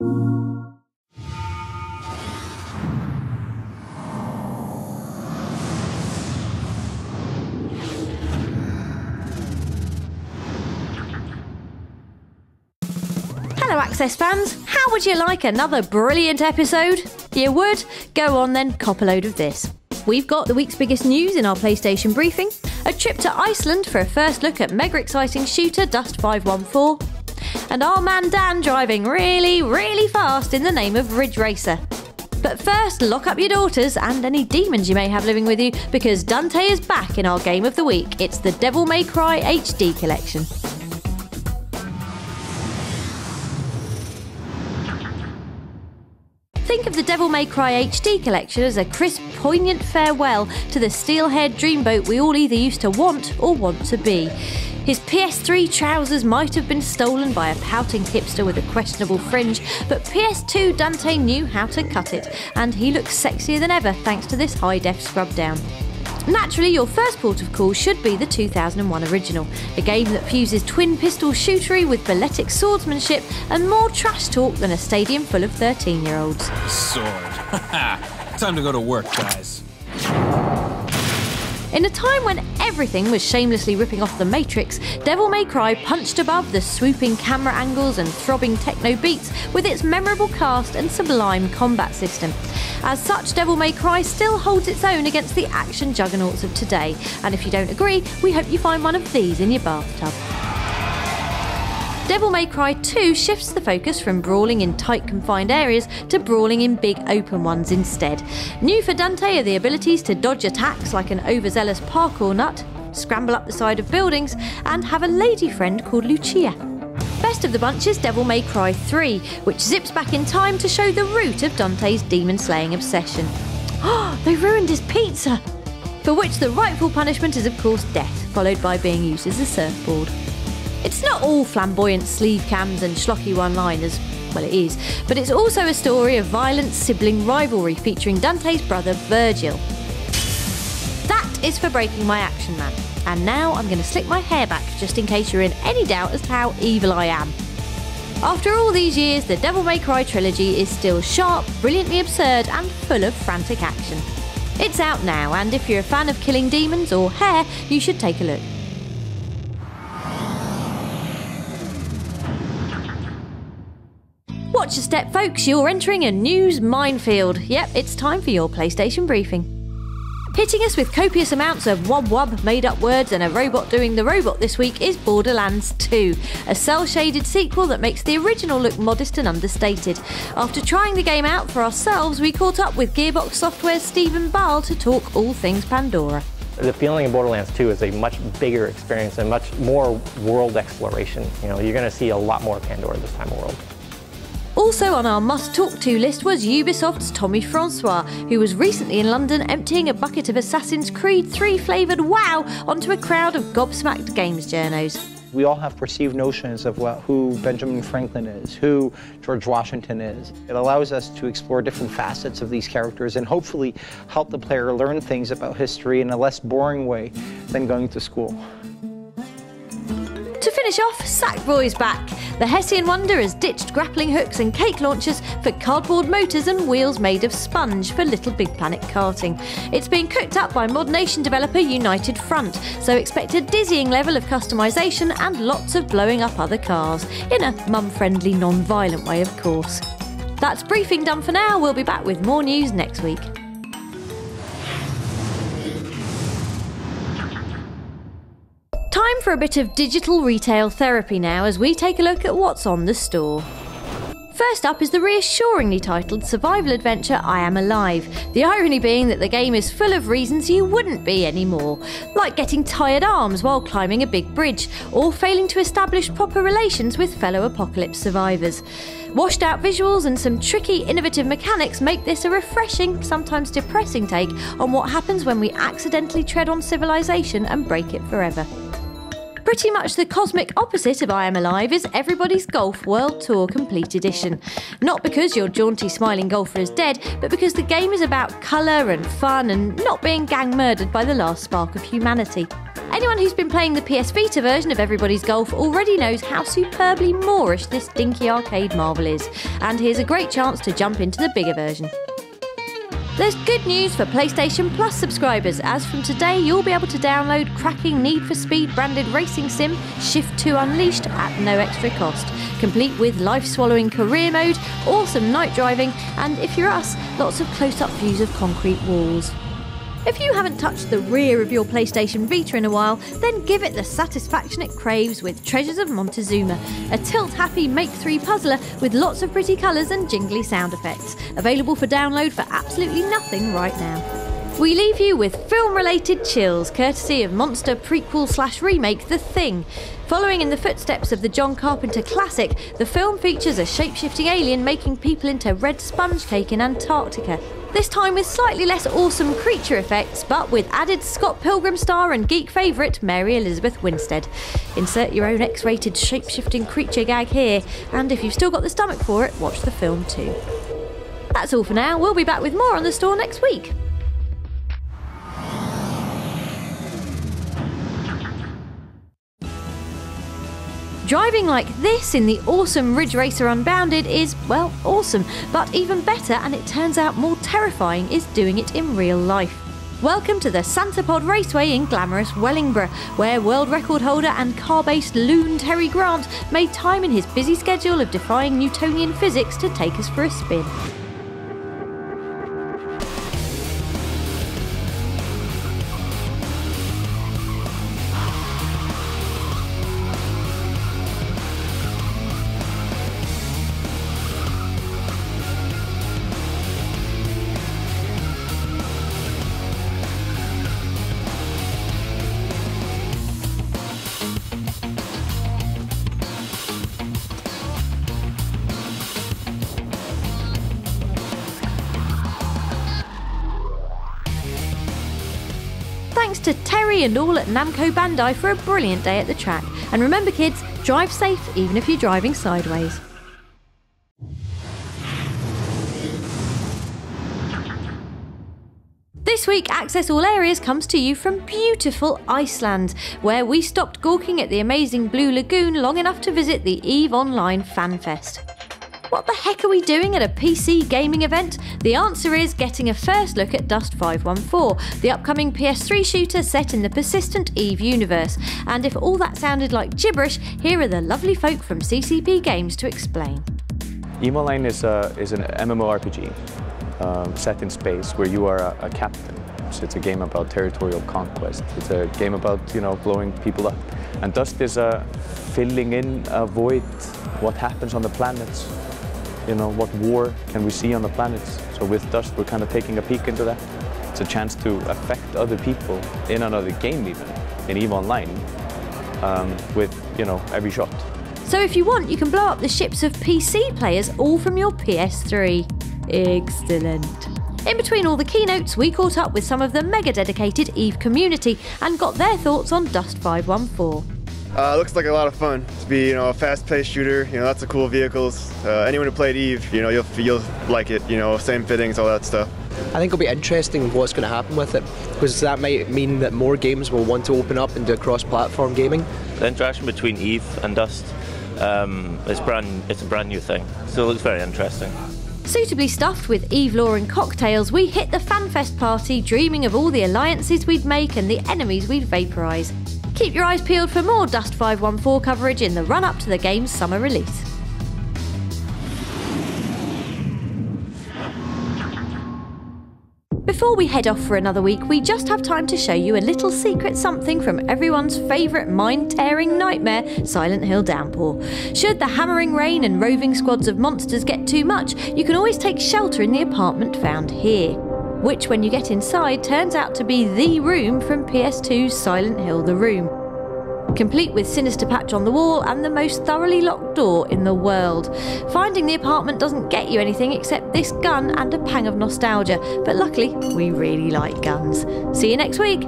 Hello Access fans, how would you like another brilliant episode? You would? Go on then, cop a load of this. We've got the week's biggest news in our PlayStation briefing, a trip to Iceland for a first look at mega exciting shooter Dust 514, and our man Dan driving really fast in the name of Ridge Racer. But first, lock up your daughters and any demons you may have living with you, because Dante is back in our game of the week. It's the Devil May Cry HD collection. Think of the Devil May Cry HD collection as a crisp, poignant farewell to the steel-haired dreamboat we all either used to want or want to be. His PS3 trousers might have been stolen by a pouting hipster with a questionable fringe, but PS2 Dante knew how to cut it, and he looks sexier than ever thanks to this high-def scrub down. Naturally, your first port of call should be the 2001 original, a game that fuses twin pistol shootery with balletic swordsmanship and more trash talk than a stadium full of 13-year-olds. Sword. Time to go to work, guys. In a time when everything was shamelessly ripping off The Matrix, Devil May Cry punched above the swooping camera angles and throbbing techno beats with its memorable cast and sublime combat system. As such, Devil May Cry still holds its own against the action juggernauts of today, and if you don't agree, we hope you find one of these in your bathtub. Devil May Cry 2 shifts the focus from brawling in tight confined areas to brawling in big open ones instead. New for Dante are the abilities to dodge attacks like an overzealous parkour nut, scramble up the side of buildings, and have a lady friend called Lucia. Best of the bunch is Devil May Cry 3, which zips back in time to show the root of Dante's demon-slaying obsession. Oh, they ruined his pizza! For which the rightful punishment is of course death, followed by being used as a surfboard. It's not all flamboyant sleeve cams and schlocky one-liners, well it is, but it's also a story of violent sibling rivalry featuring Dante's brother Virgil. That is for breaking my action, man. And now I'm going to slick my hair back just in case you're in any doubt as to how evil I am. After all these years, the Devil May Cry trilogy is still sharp, brilliantly absurd and full of frantic action. It's out now, and if you're a fan of killing demons or hair, you should take a look. Watch your step, folks, you're entering a news minefield. Yep, it's time for your PlayStation briefing. Hitting us with copious amounts of wob made-up words and a robot doing the robot this week is Borderlands 2, a cel-shaded sequel that makes the original look modest and understated. After trying the game out for ourselves, we caught up with Gearbox Software's Stephen Ball to talk all things Pandora. The feeling of Borderlands 2 is a much bigger experience and much more world exploration. You're going to see a lot more Pandora this time around. Also on our must-talk-to list was Ubisoft's Tommy Francois, who was recently in London emptying a bucket of Assassin's Creed 3 flavoured wow onto a crowd of gobsmacked games journos. We all have perceived notions of who Benjamin Franklin is, who George Washington is. It allows us to explore different facets of these characters and hopefully help the player learn things about history in a less boring way than going to school. To finish off, Sackboy's back. The Hessian wonder has ditched grappling hooks and cake launchers for cardboard motors and wheels made of sponge for Little Big Planet karting. It's being cooked up by Mod Nation developer United Front, so expect a dizzying level of customisation and lots of blowing up other cars, in a mum-friendly, non-violent way of course. That's briefing done for now. We'll be back with more news next week. Time for a bit of digital retail therapy now as we take a look at what's on the store. First up is the reassuringly titled survival adventure I Am Alive, the irony being that the game is full of reasons you wouldn't be anymore, like getting tired arms while climbing a big bridge, or failing to establish proper relations with fellow apocalypse survivors. Washed out visuals and some tricky, innovative mechanics make this a refreshing, sometimes depressing take on what happens when we accidentally tread on civilization and break it forever. Pretty much the cosmic opposite of I Am Alive is Everybody's Golf World Tour Complete Edition. Not because your jaunty smiling golfer is dead, but because the game is about colour and fun and not being gang murdered by the last spark of humanity. Anyone who's been playing the PS Vita version of Everybody's Golf already knows how superbly moorish this dinky arcade marvel is, and here's a great chance to jump into the bigger version. There's good news for PlayStation Plus subscribers, as from today you'll be able to download cracking Need for Speed branded racing sim Shift 2 Unleashed at no extra cost, complete with life-swallowing career mode, awesome night driving, and if you're us, lots of close-up views of concrete walls. If you haven't touched the rear of your PlayStation Vita in a while, then give it the satisfaction it craves with Treasures of Montezuma, a tilt-happy Make-3 puzzler with lots of pretty colours and jingly sound effects, available for download for absolutely nothing right now. We leave you with film-related chills, courtesy of monster prequel/remake The Thing. Following in the footsteps of the John Carpenter classic, the film features a shape-shifting alien making people into red sponge cake in Antarctica. This time with slightly less awesome creature effects, but with added Scott Pilgrim star and geek favourite Mary Elizabeth Winstead. Insert your own X-rated shape-shifting creature gag here, and if you've still got the stomach for it, watch the film too. That's all for now. We'll be back with more on the store next week. Driving like this in the awesome Ridge Racer Unbounded is, well, awesome, but even better, and it turns out more terrifying, is doing it in real life. Welcome to the Santapod Raceway in glamorous Wellingborough, where world record holder and car-based loon Terry Grant made time in his busy schedule of defying Newtonian physics to take us for a spin. Thanks to Terry and all at Namco Bandai for a brilliant day at the track. And remember kids, drive safe even if you're driving sideways. This week, Access All Areas comes to you from beautiful Iceland, where we stopped gawking at the amazing Blue Lagoon long enough to visit the EVE Online FanFest. What the heck are we doing at a PC gaming event? The answer is getting a first look at Dust 514, the upcoming PS3 shooter set in the persistent EVE universe. And if all that sounded like gibberish, here are the lovely folk from CCP Games to explain. EVE Online is an MMORPG set in space where you are a captain. So it's a game about territorial conquest. It's a game about, blowing people up. And Dust is filling in a void, what happens on the planets. What war can we see on the planets? So with Dust, we're kind of taking a peek into that. It's a chance to affect other people in another game even, in EVE Online, with, every shot. So if you want, you can blow up the ships of PC players all from your PS3. Excellent. In between all the keynotes, we caught up with some of the mega-dedicated EVE community and got their thoughts on Dust 514. Looks like a lot of fun to be, a fast-paced shooter. Lots of cool vehicles. Anyone who played EVE, you'll like it. Same fittings, all that stuff. I think it'll be interesting what's going to happen with it, because that might mean that more games will want to open up and do cross-platform gaming. The interaction between EVE and Dust, it's a brand new thing, so it looks very interesting. Suitably stuffed with EVE lore and cocktails, we hit the FanFest party dreaming of all the alliances we'd make and the enemies we'd vaporise. Keep your eyes peeled for more Dust 514 coverage in the run-up to the game's summer release. Before we head off for another week, we just have time to show you a little secret something from everyone's favourite mind-tearing nightmare, Silent Hill Downpour. Should the hammering rain and roving squads of monsters get too much, you can always take shelter in the apartment found here, which when you get inside turns out to be the room from PS2's Silent Hill The Room. Complete with sinister patch on the wall and the most thoroughly locked door in the world. Finding the apartment doesn't get you anything except this gun and a pang of nostalgia, but luckily we really like guns. See you next week!